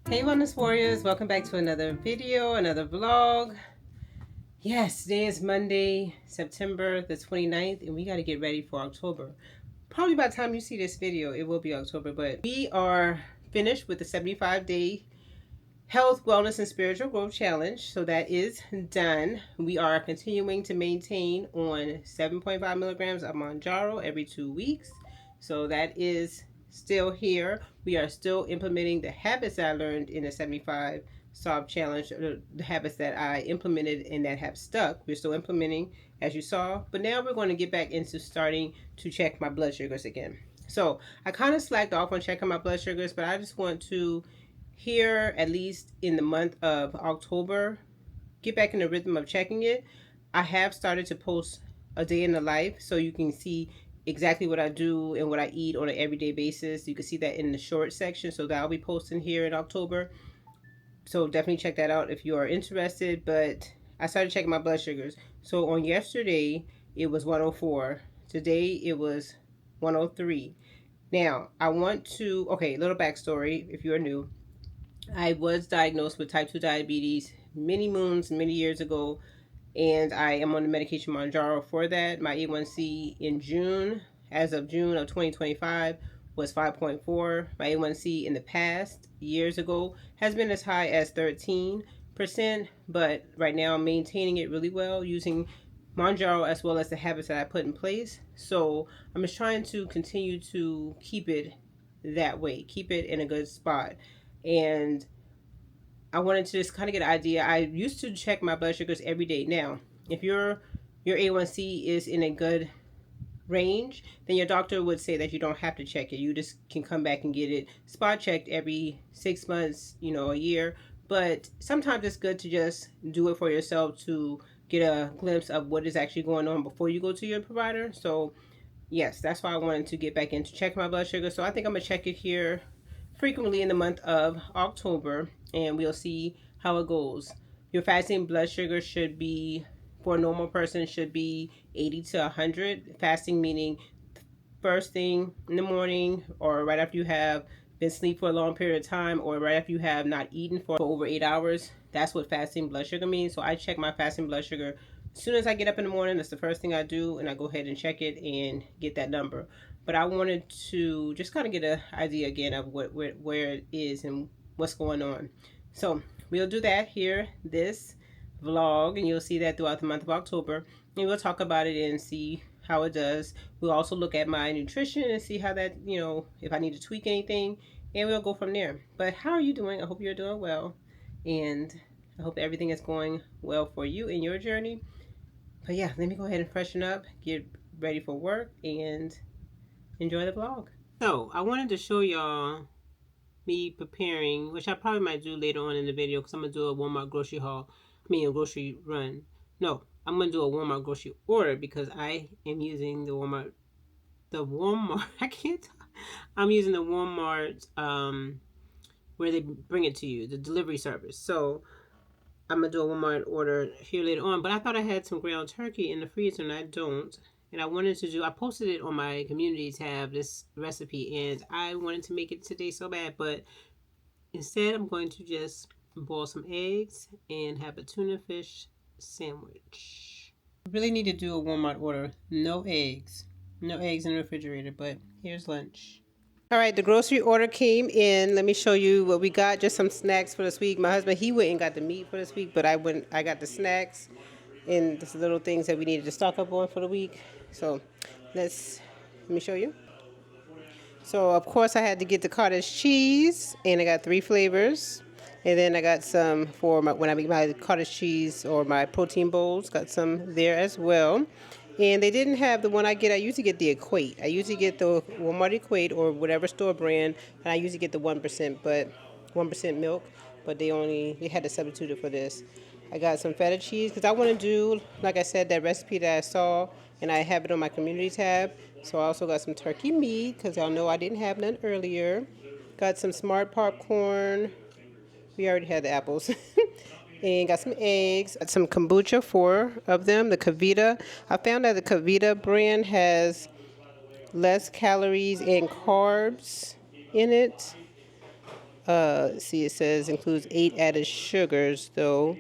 Hey Wellness Warriors, welcome back to another video, another vlog. Yes, today is Monday, September the 29th, and we got to get ready for October. Probably by the time you see this video, it will be October, but we are finished with the 75-day Health, Wellness, and Spiritual Growth Challenge. So that is done. We are continuing to maintain on 7.5 milligrams of Mounjaro every 2 weeks. So that is still here. We are still implementing the habits that I learned in the 75 Solve Challenge, the habits that I implemented and that have stuck. We're still implementing, as you saw, but now we're going to get back into starting to check my blood sugars again. So I kind of slacked off on checking my blood sugars, but I just want to here, at least in the month of October, get back in the rhythm of checking it. I have started to post a day in the life so you can see exactly what I do and what I eat on an everyday basis. You can see that in the short section, so that'll be posting here in October. So definitely check that out if you are interested. But I started checking my blood sugars. So on yesterday, it was 104. Today, it was 103. Now, I want to, okay, little backstory if you are new. I was diagnosed with type 2 diabetes many years ago, and I am on the medication Mounjaro for that. My A1C in June, as of June of 2025, was 5.4. My A1C in the past, years ago, has been as high as 13%, but right now I'm maintaining it really well using Mounjaro as well as the habits that I put in place. So I'm just trying to continue to keep it that way, keep it in a good spot. And I wanted to just kind of get an idea. I used to check my blood sugars every day. Now, if your A1C is in a good range, then your doctor would say that you don't have to check it. You just can come back and get it spot checked every 6 months, a year. But sometimes it's good to just do it for yourself to get a glimpse of what is actually going on before you go to your provider. So yes, that's why I wanted to get back in to check my blood sugar. So I think I'm gonna check it here frequently in the month of October, and we'll see how it goes. Your fasting blood sugar should be, for a normal person, should be 80 to 100. Fasting meaning first thing in the morning, or right after you have been asleep for a long period of time, or right after you have not eaten for over 8 hours. That's what fasting blood sugar means. So I check my fasting blood sugar as soon as I get up in the morning. That's the first thing I do, and I go ahead and check it and get that number. But I wanted to just kind of get an idea again of where it is and what's going on. So we'll do that here, this vlog, and you'll see that throughout the month of October. And we'll talk about it and see how it does. We'll also look at my nutrition and see how that, if I need to tweak anything, and we'll go from there. But how are you doing? I hope you're doing well, and I hope everything is going well for you in your journey. But yeah, let me go ahead and freshen up, get ready for work, and enjoy the vlog. So I wanted to show y'all me preparing, which I probably might do later on in the video, because I'm going to do a Walmart grocery haul. A grocery run. No, I'm going to do a Walmart grocery order, because I am using the Walmart, I can't talk. I'm using the Walmart, where they bring it to you, the delivery service. So I'm going to do a Walmart order here later on, but I thought I had some ground turkey in the freezer, and I don't. And I posted it on my community tab, this recipe, and I wanted to make it today so bad, but instead I'm going to just boil some eggs and have a tuna fish sandwich. I really need to do a Walmart order. No eggs in the refrigerator, but here's lunch. All right, the grocery order came in. Let me show you what we got. Just some snacks for this week. My husband, he went and got the meat for this week, but I got the snacks and just little things that we needed to stock up on for the week. So let me show you. So of course I had to get the cottage cheese, and I got 3 flavors. And then I got some for when I make my cottage cheese or my protein bowls, got some there as well. And they didn't have the one I get. I usually get the Equate. I usually get the Walmart Equate or whatever store brand, and I usually get the 1%, but 1% milk. But they had to substitute it for this. I got some feta cheese because I want to do, like I said, that recipe that I saw, and I have it on my community tab. So I also got some turkey meat because y'all know I didn't have none earlier. Got some Smart popcorn. We already had the apples. And got some eggs, some kombucha, 4 of them, the Kavita. I found that the Kavita brand has less calories and carbs in it. See, it says includes 8 added sugars though.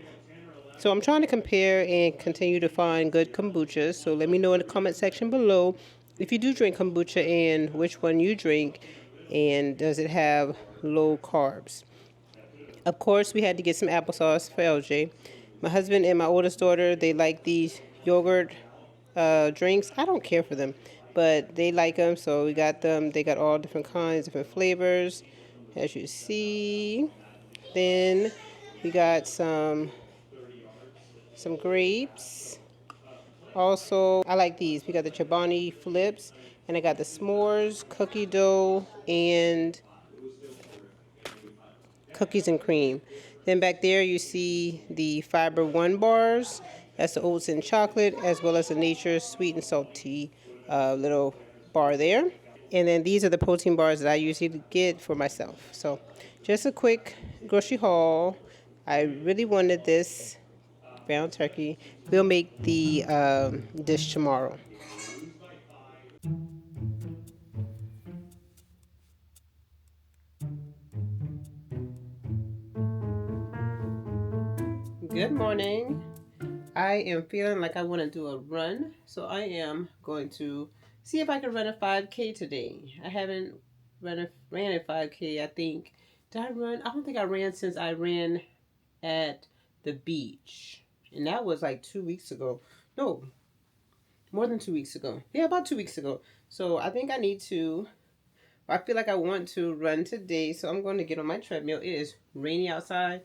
So I'm trying to compare and continue to find good kombucha. So let me know in the comment section below if you do drink kombucha and which one you drink, and does it have low carbs. Of course, we had to get some applesauce for LJ. My husband and my oldest daughter, they like these yogurt drinks. I don't care for them, but they like them, so we got them. They got all different kinds, different flavors, as you see. Then we got some grapes. Also, I like these. We got the Chobani flips, and I got the s'mores, cookie dough, and cookies and cream. Then back there you see the Fiber One bars. That's the oats and chocolate, as well as the Nature's sweet and salty little bar there. And then these are the protein bars that I usually get for myself. So just a quick grocery haul. I really wanted this ground turkey. We'll make the dish tomorrow. Good morning. I am feeling like I want to do a run, so I am going to see if I can run a 5K today. I haven't ran a 5K, I think. Did I run? I don't think I ran since I ran at the beach. And that was like 2 weeks ago. No, more than 2 weeks ago. Yeah, about 2 weeks ago. So I think I need to, I feel like I want to run today, so I'm going to get on my treadmill. It is rainy outside.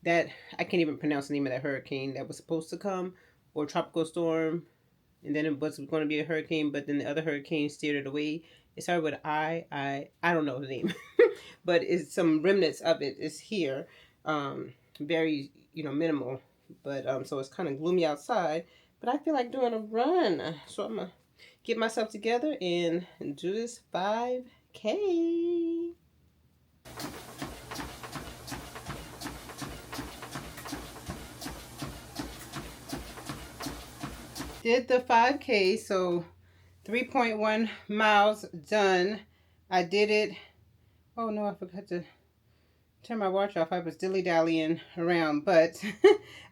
That I can't even pronounce the name of that hurricane that was supposed to come, or tropical storm, and then it was going to be a hurricane, but then the other hurricane steered it away. It started with I don't know the name, but it's some remnants of it is here, very minimal, but so it's kind of gloomy outside. But I feel like doing a run, so I'm gonna get myself together and do this 5K. Did the 5K, so 3.1 miles done. I did it. Oh no, I forgot to turn my watch off. I was dilly-dallying around, but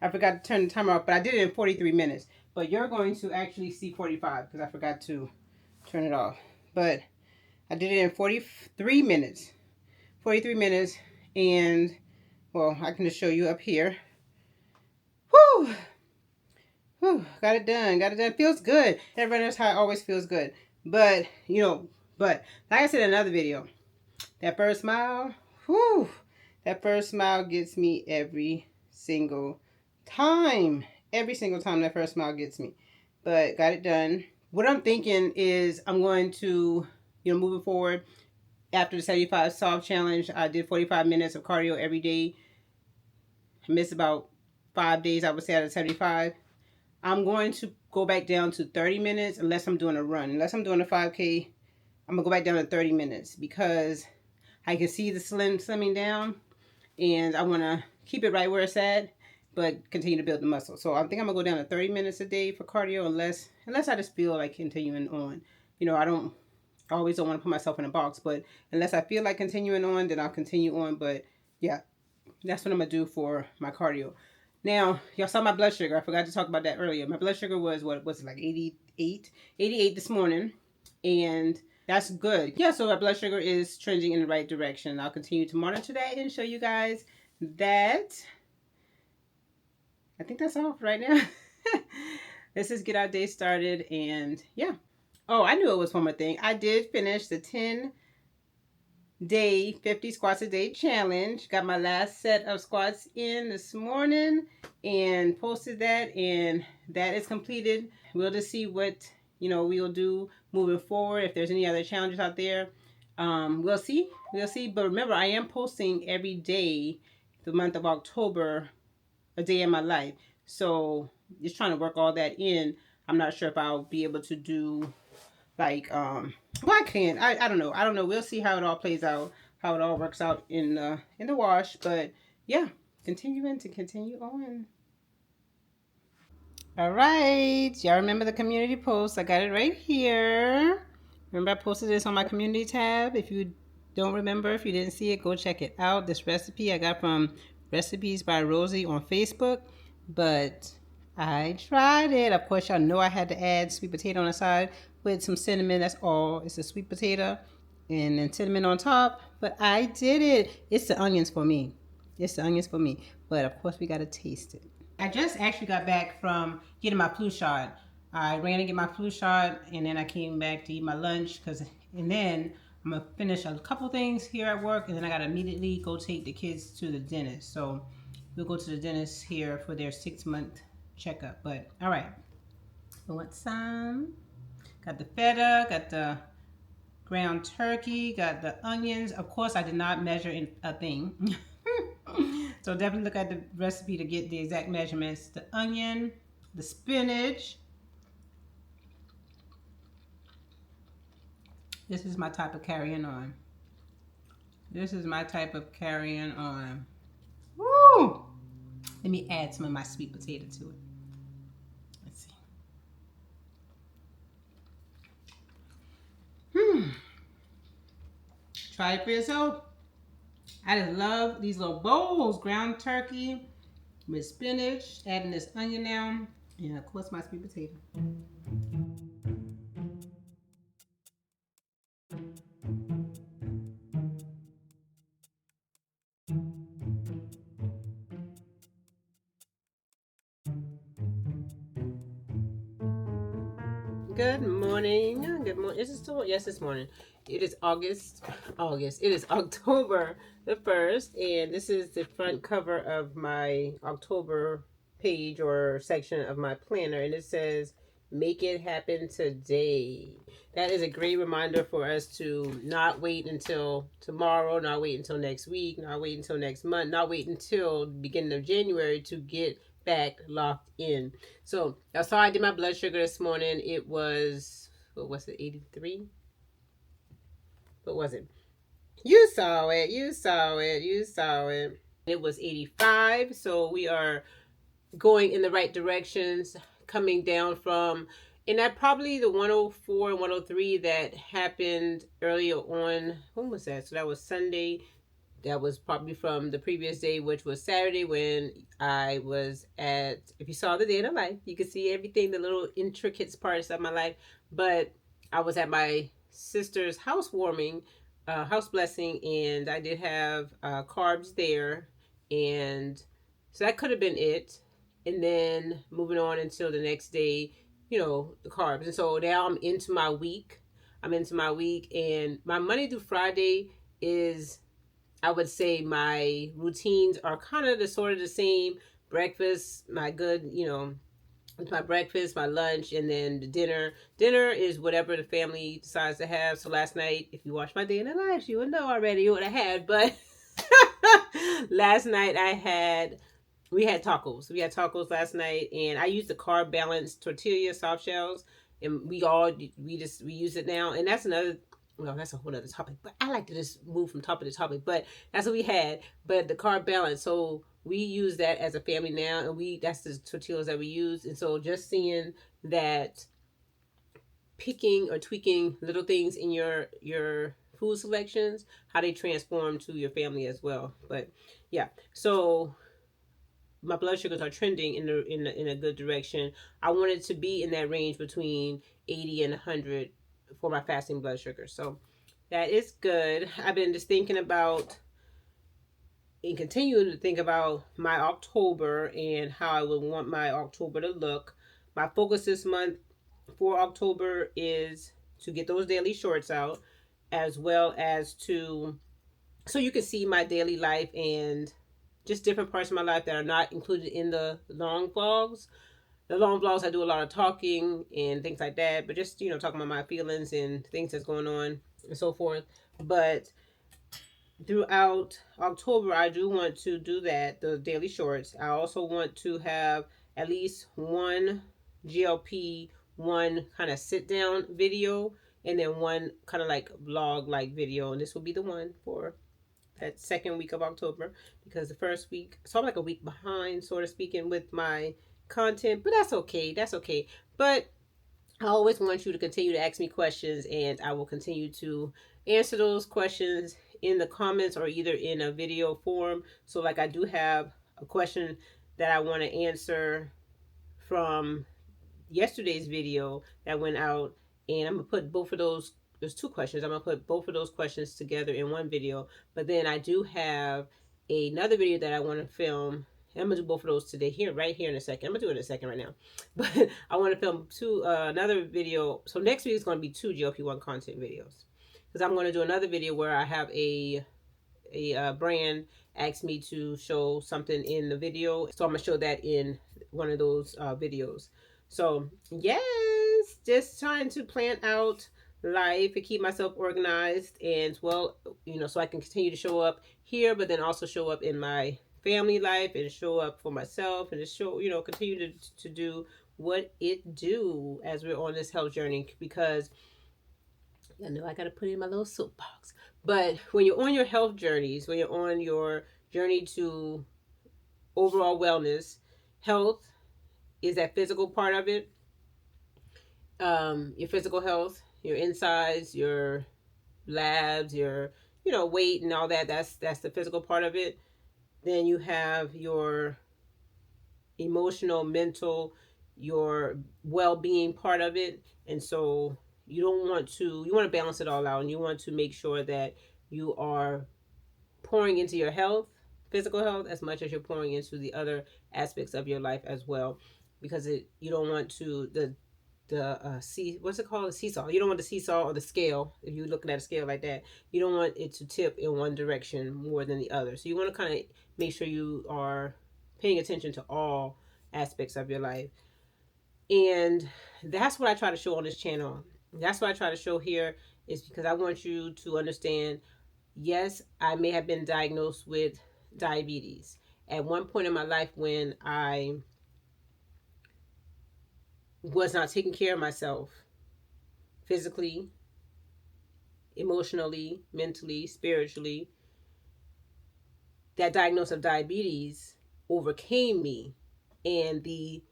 I forgot to turn the timer off, but I did it in 43 minutes. But you're going to actually see 45 because I forgot to turn it off. But I did it in 43 minutes. 43 minutes, and well, I can just show you up here. Whew! Whew, got it done. Got it done. Feels good. That runner's high always feels good. But, like I said in another video, that first mile, whew, that first mile gets me every single time. Every single time that first mile gets me. But got it done. What I'm thinking is I'm going to, moving forward, after the 75 soft challenge, I did 45 minutes of cardio every day. I missed about 5 days, I would say, out of 75. I'm going to go back down to 30 minutes unless I'm doing a run. Unless I'm doing a 5K, I'm going to go back down to 30 minutes because I can see the slimming down, and I want to keep it right where it's at, but continue to build the muscle. So I think I'm going to go down to 30 minutes a day for cardio unless I just feel like continuing on. I always don't want to put myself in a box, but unless I feel like continuing on, then I'll continue on. But yeah, that's what I'm going to do for my cardio. Now, y'all saw my blood sugar. I forgot to talk about that earlier. My blood sugar was, what was it, like 88 this morning. And that's good. Yeah, so my blood sugar is trending in the right direction. I'll continue to monitor that and show you guys that. I think that's all right now. Let's just get our day started, and yeah. Oh, I knew it was one more thing. I did finish the 10-day 50 squats a day challenge. Got my last set of squats in this morning and posted that, and that is completed. We'll just see what we'll do moving forward. If there's any other challenges out there, we'll see. But remember, I am posting every day the month of October, a day in my life. So just trying to work all that in. I'm not sure if I'll be able to do like well, I can't. I don't know. We'll see how it all plays out, how it all works out in the wash. But yeah, continue on. All right, y'all remember the community post? I got it right here. Remember I posted this on my community tab. If you Don't remember, if you didn't see it, go check it out. This recipe I got from Recipes by Rosie on Facebook, but I tried it. Of course, y'all know I had to add sweet potato on the side with some cinnamon. That's all. It's a sweet potato and then cinnamon on top. But I did it. It's the onions for me. It's the onions for me. But of course, we got to taste it. I just actually got back from getting my flu shot. I ran to get my flu shot, and then I came back to eat my lunch, and then I'm gonna finish a couple things here at work, and then I gotta immediately go take the kids to the dentist. So we'll go to the dentist here for their 6-month checkup. But all right, I want some. Got the feta, got the ground turkey, got the onions. Of course, I did not measure in a thing. So definitely look at the recipe to get the exact measurements. The onion, the spinach. This is my type of carrying on. This is my type of carrying on. Woo! Let me add some of my sweet potato to it. Let's see. Try it for yourself. I just love these little bowls. Ground turkey with spinach, adding this onion now, and of course my sweet potato. Good morning. Good morning. Is it still? Yes, this morning. It is August. It is October the 1st, and this is the front cover of my October page or section of my planner, and it says, "Make it happen today." That is a great reminder for us to not wait until tomorrow, not wait until next week, not wait until next month, not wait until the beginning of January to get back locked in. So that's how I did my blood sugar this morning. It was, what was it, 83? What was it? You saw it. You saw it. You saw it. It was 85. So we are going in the right directions, coming down from, and that probably the 104 and 103 that happened earlier on. When was that? So that was Sunday. That was probably from the previous day, which was Saturday, when I was at, if you saw the day in the life, you could see everything, the little intricate parts of my life. But I was at my sister's housewarming, house blessing, and I did have carbs there. And so that could have been it. And then moving on until the next day, the carbs. And so now I'm into my week. And my Monday through Friday is, I would say, my routines are kind of the same. Breakfast, my breakfast, my lunch, and then the dinner. Dinner is whatever the family decides to have. So last night, if you watched my day in the life, you would know already what I had. But last night we had tacos. We had tacos last night, and I used the carb balanced tortilla soft shells, and we use it now. And that's another, well, that's a whole other topic, but I like to just move from topic to topic. But that's what we had. But the carb balance, so we use that as a family now, and that's the tortillas that we use. And so just seeing that, picking or tweaking little things in your food selections, how they transform to your family as well. But yeah, so my blood sugars are trending in a good direction. I wanted to be in that range between 80 and 100 for my fasting blood sugar. So that is good. I've been just thinking about and continuing to think about my October and how I would want my October to look. My focus this month for October is to get those daily shorts out, as well as so you can see my daily life and just different parts of my life that are not included in the long vlogs. The long vlogs, I do a lot of talking and things like that, but just, talking about my feelings and things that's going on and so forth. But throughout October, I do want to do that, the daily shorts. I also want to have at least one GLP-1 kind of sit down video, and then one kind of like vlog like video. And this will be the one for that second week of October, because the first week, so I'm like a week behind, sort of speaking, with my content, but that's okay. But I always want you to continue to ask me questions, and I will continue to answer those questions in the comments or either in a video form. So like I do have a question that I want to answer from yesterday's video that went out, and I'm gonna put both of those, there's two questions, I'm gonna put both of those questions together in one video. But then I do have another video that I want to film, and I'm gonna do both of those today, here, right here in a second. I'm gonna do it in a second right now. But I want to film another video. So next week is going to be two GLP-1 content videos, because I'm going to do another video where I have a brand asked me to show something in the video, so I'm gonna show that in one of those videos. So yes, just trying to plan out life and keep myself organized, and well, you know, so I can continue to show up here, but then also show up in my family life and show up for myself, and just show, you know, continue to do what it do as we're on this health journey. Because I know I got to put in my little soapbox, but when you're on your health journeys, when you're on your journey to overall wellness, health is that physical part of it. Your physical health, your insides, your labs, your, you know, weight and all that. That's the physical part of it. Then you have your emotional, mental, your well-being part of it. And so you want to balance it all out, and you want to make sure that you are pouring into your health, physical health, as much as you're pouring into the other aspects of your life as well. Because you don't want to what's it called, the seesaw. You don't want the seesaw or the scale, if you're looking at a scale like that, you don't want it to tip in one direction more than the other. So you want to kind of make sure you are paying attention to all aspects of your life. And that's what I try to show on this channel. That's what I try to show here, is because I want you to understand, yes, I may have been diagnosed with diabetes at one point in my life when I was not taking care of myself physically, emotionally, mentally, spiritually. That diagnosis of diabetes overcame me, and the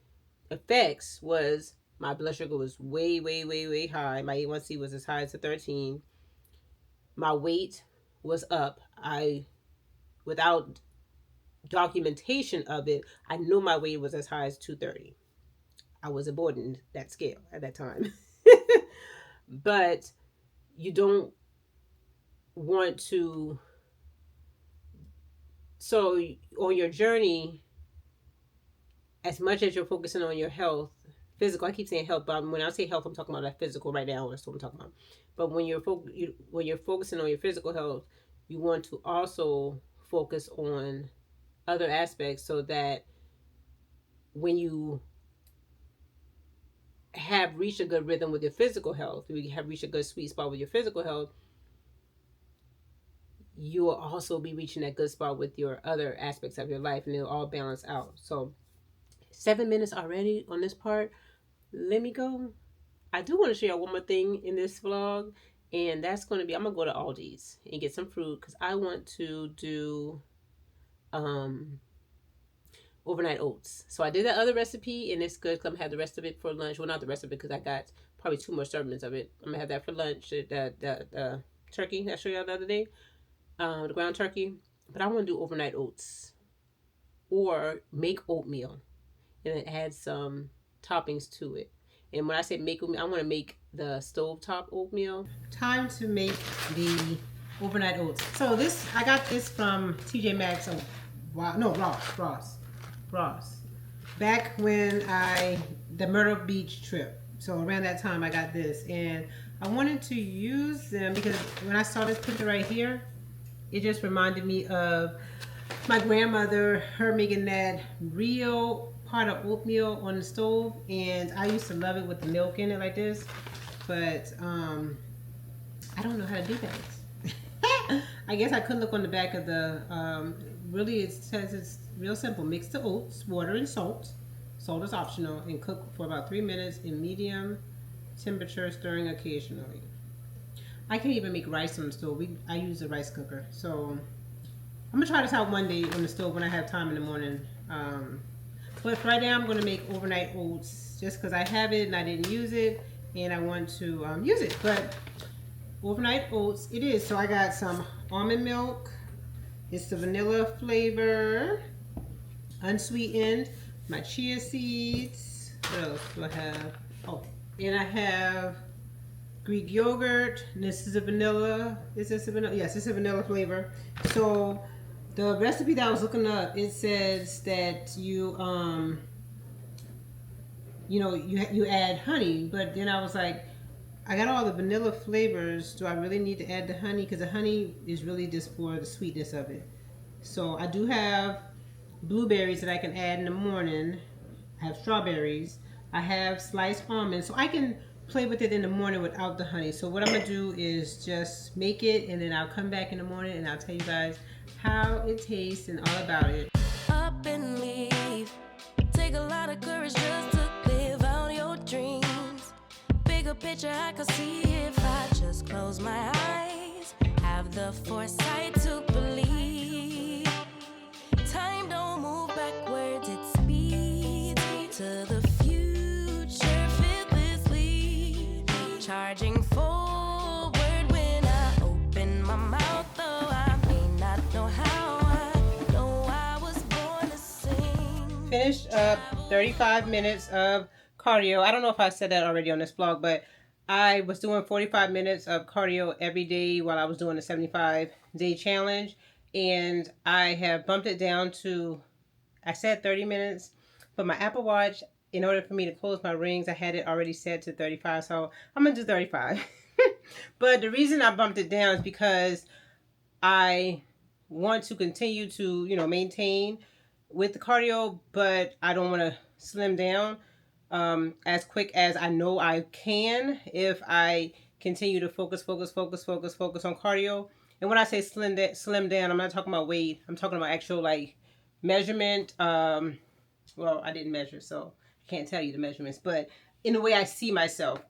effects was my blood sugar was way, way, way, way high. My A1C was as high as a 13. My weight was up. Without documentation of it, I knew my weight was as high as 230. I was avoiding that scale at that time. But you don't want to. So on your journey, as much as you're focusing on your health, physical, I keep saying health, but when I say health, I'm talking about that physical right now. That's what I'm talking about. But when you're focusing on your physical health, you want to also focus on other aspects, so that when you have reached a good rhythm with your physical health, you have reached a good sweet spot with your physical health, you will also be reaching that good spot with your other aspects of your life, and it'll all balance out. So 7 minutes already on this part. Let me go. I do want to share one more thing in this vlog, and that's going to be, I'm going to go to Aldi's and get some fruit, because I want to do overnight oats. So I did that other recipe, and it's good because I'm going to have the rest of it for lunch. Well, not the rest of it, because I got probably 2 more servings of it. I'm going to have that for lunch. The turkey I showed you the other day, the ground turkey. But I want to do overnight oats, or make oatmeal and then add some toppings to it. And when I say make oatmeal, I want to make the stovetop oatmeal. Time to make the overnight oats. So this, I got this from TJ Maxx. Ross. Back when the Myrtle Beach trip. So around that time I got this, and I wanted to use them because when I saw this picture right here, it just reminded me of my grandmother, her making that real pot of oatmeal on the stove, and I used to love it with the milk in it like this, but I don't know how to do that. I guess I couldn't look on the back of the, really it says it's real simple. Mix the oats, water, and salt. Salt is optional, and cook for about 3 minutes in medium temperature, stirring occasionally. I can even make rice on the stove. I use a rice cooker. So I'm gonna try this out one day on the stove when I have time in the morning. But right now I'm gonna make overnight oats just because I have it and I didn't use it. and I want to use it. But overnight oats it is. So I got some almond milk. It's the vanilla flavor, unsweetened. My chia seeds. What else do I have? Oh, and I have Greek yogurt. And this is a vanilla. Is this a vanilla? Yes, it's a vanilla flavor. So the recipe that I was looking up, it says that you you add honey, but then I was like, I got all the vanilla flavors. Do I really need to add the honey? Because the honey is really just for the sweetness of it. So I do have blueberries that I can add in the morning. I have strawberries. I have sliced almonds. So I can play with it in the morning without the honey. So what I'm going to do is just make it, and then I'll come back in the morning and I'll tell you guys how it tastes and all about it. Up and leave. Take a lot of courage just to live out your dreams. Bigger picture I could see if I just close my eyes. Have the foresight to believe. Time don't move backwards, it speeds to the future fearlessly. Charging forward when I open my mouth, though I may not know how. I know I was born to sing. Finished up 35 minutes of cardio. I don't know if I said that already on this vlog, but I was doing 45 minutes of cardio every day while I was doing the 75-day challenge, and I have bumped it down to, I said 30 minutes, but my Apple Watch, in order for me to close my rings, I had it already set to 35, so I'm gonna do 35. But the reason I bumped it down is because I want to continue to, maintain with the cardio, but I don't want to slim down as quick as I know I can if I continue to focus on cardio. And when I say slim down, I'm not talking about weight. I'm talking about actual measurement. Well, I didn't measure, so I can't tell you the measurements, but in the way I see myself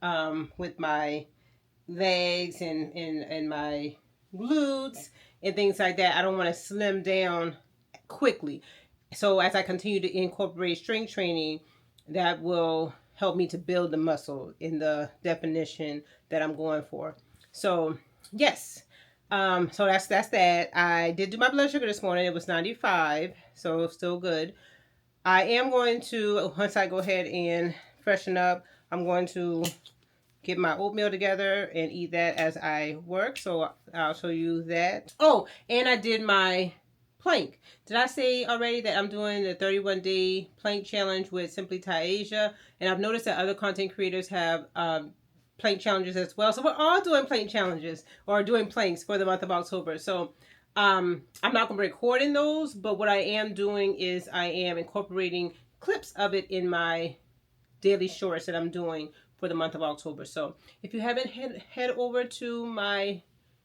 with my legs and my glutes and things like that, I don't want to slim down quickly. So as I continue to incorporate strength training, that will help me to build the muscle in the definition that I'm going for. So yes, so that's that. I did do my blood sugar this morning. It was 95, so still good. I am going to, once I go ahead and freshen up, I'm going to get my oatmeal together and eat that as I work. So I'll show you that. Oh, and I did my plank. Did I say already that I'm doing the 31-day plank challenge with Simply Asia? And I've noticed that other content creators have plank challenges as well. So we're all doing plank challenges or doing planks for the month of October. So I'm not going to be recording those, but what I am doing is I am incorporating clips of it in my daily shorts that I'm doing for the month of October. So if you haven't head over to my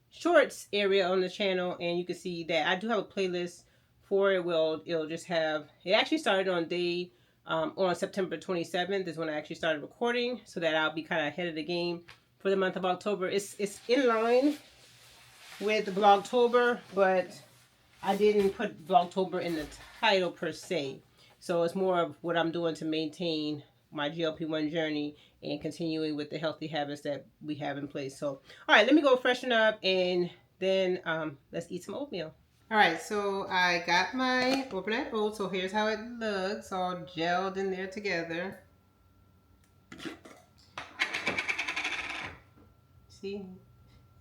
shorts area on the channel, and you can see that I do have a playlist for it. It'll just have, it actually started on day on September 27th is when I actually started recording, so that I'll be kind of ahead of the game for the month of October. It's in line with Vlogtober, but I didn't put Vlogtober in the title per se. So it's more of what I'm doing to maintain my GLP-1 journey and continuing with the healthy habits that we have in place. So, all right, let me go freshen up, and then let's eat some oatmeal. All right, so I got my overnight oats. So here's how it looks, all gelled in there together. See,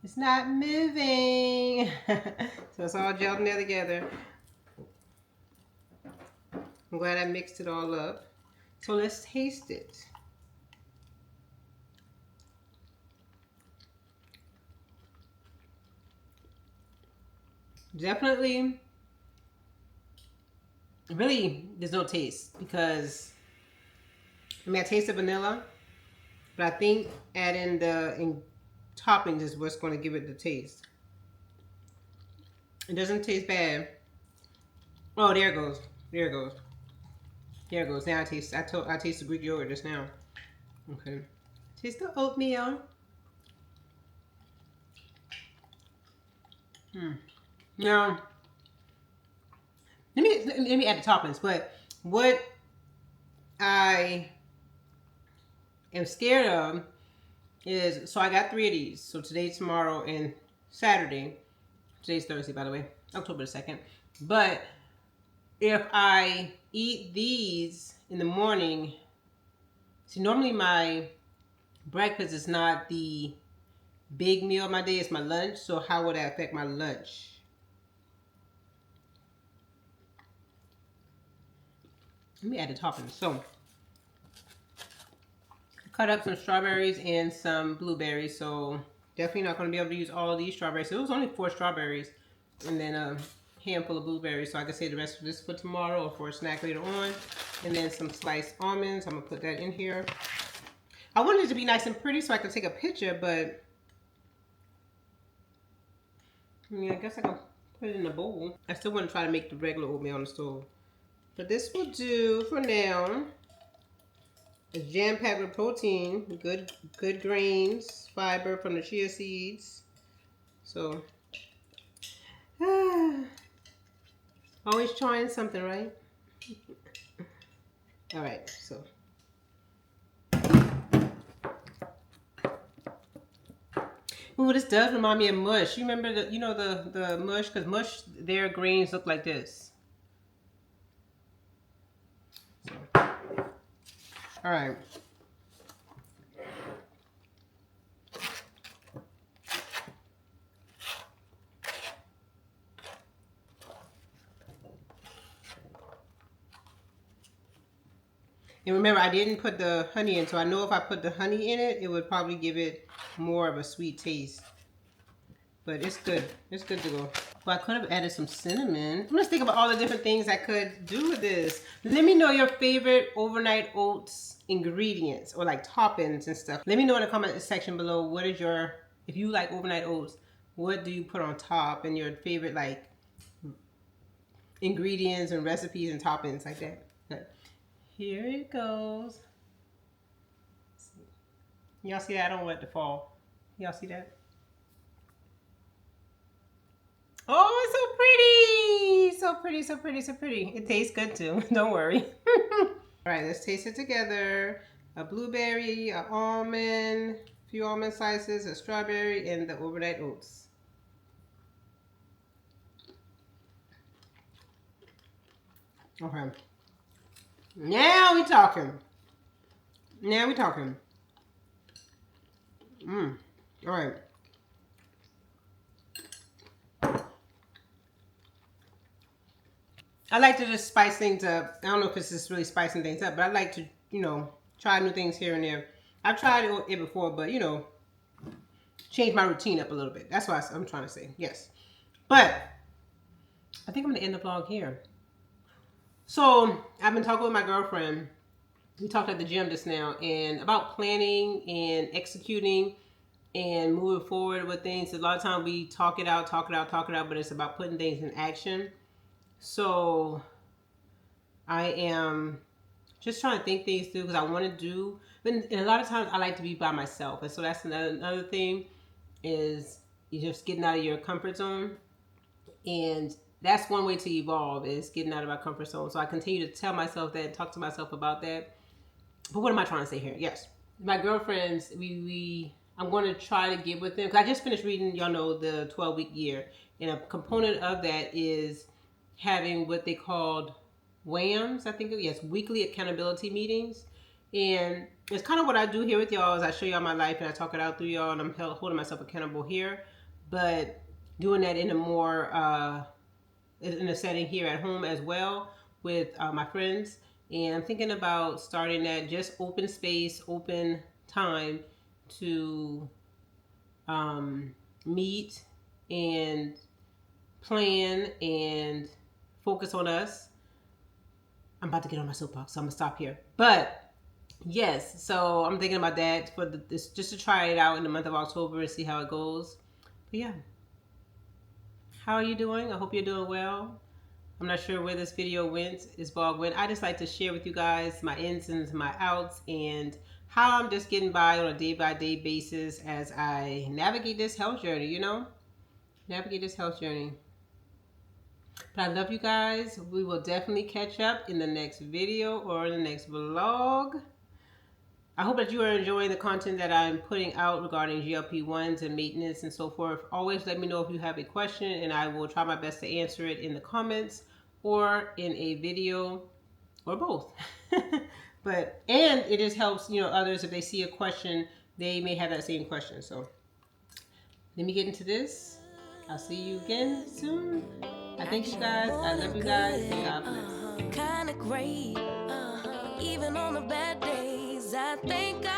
it's not moving. So it's all gelled in there together. I'm glad I mixed it all up. So let's taste it. Definitely, really, there's no taste because, I taste the vanilla, but I think adding the toppings is what's going to give it the taste. It doesn't taste bad. Oh, there it goes. There it goes. There it goes. Now I taste the Greek yogurt just now. Okay. Taste the oatmeal. Now, let me add the toppings. But what I am scared of is, so I got 3 of these. So today, tomorrow, and Saturday. Today's Thursday, by the way, October the 2nd. But if I eat these in the morning, see, normally my breakfast is not the big meal of my day, it's my lunch. So how would that affect my lunch? Let me add the toppings. So cut up some strawberries and some blueberries. So definitely not going to be able to use all of these strawberries. So it was only 4 strawberries and then a handful of blueberries. So I can save the rest of this for tomorrow or for a snack later on. And then some sliced almonds. I'm going to put that in here. I wanted it to be nice and pretty so I could take a picture, but I mean, I guess I can put it in a bowl. I still want to try to make the regular oatmeal on the stove. But this will do for now. It's jam-packed with protein, good grains, fiber from the chia seeds. So, always trying something, right? All right, so. Ooh, this does remind me of mush. You remember the mush? Because mush, their grains look like this. So. All right. And remember, I didn't put the honey in, so I know if I put the honey in it, it would probably give it more of a sweet taste. But it's good. It's good to go. Well, I could have added some cinnamon. I'm just thinking about all the different things I could do with this. Let me know your favorite overnight oats ingredients or like toppings and stuff. Let me know in the comment section below, what is your, if you like overnight oats, what do you put on top and your favorite like ingredients and recipes and toppings like that. Here it goes. Y'all see that? I don't want it to fall. Y'all see that? Oh, it's so pretty. So pretty, so pretty, so pretty. It tastes good too. Don't worry. All right, let's taste it together. A blueberry, an almond, a few almond slices, a strawberry, and the overnight oats. Okay. Now we talking. Now we talking. All right. I like to just spice things up. I don't know if it's just really spicing things up, but I like to, try new things here and there. I've tried it before, but, change my routine up a little bit. That's what I'm trying to say. Yes. But I think I'm going to end the vlog here. So I've been talking with my girlfriend. We talked at the gym just now and about planning and executing and moving forward with things. A lot of times we talk it out, but it's about putting things in action. So I am just trying to think things through because I want to do, and a lot of times I like to be by myself. And so that's another thing is you just getting out of your comfort zone. And that's one way to evolve is getting out of our comfort zone. So I continue to tell myself that, talk to myself about that. But what am I trying to say here? Yes. My girlfriends, I'm going to try to get with them. Because I just finished reading, y'all know, the 12-week year. And a component of that is having what they called WAMs, I think. Yes, weekly accountability meetings. And it's kind of what I do here with y'all is I show y'all my life and I talk it out through y'all. And I'm holding myself accountable here. But doing that in a more, in a setting here at home as well with my friends. And I'm thinking about starting that just open space, open time to meet and plan and focus on us. I'm about to get on my soapbox, so I'm gonna stop here. But yes, so I'm thinking about that for this, just to try it out in the month of October and see how it goes. But yeah, how are you doing? I hope you're doing well. I'm not sure where this video went, this vlog went. I just like to share with you guys my ins and my outs and how I'm just getting by on a day-by-day basis as I navigate this health journey, navigate this health journey. But I love you guys. We will definitely catch up in the next video or in the next vlog. I hope that you are enjoying the content that I'm putting out regarding GLP-1s and maintenance and so forth. Always let me know if you have a question, and I will try my best to answer it in the comments or in a video or both. And it just helps, others if they see a question, they may have that same question. So let me get into this. I'll see you again soon. I thank you guys. I love you guys. And God bless. Kinda great. Even on the bad days, I thank God.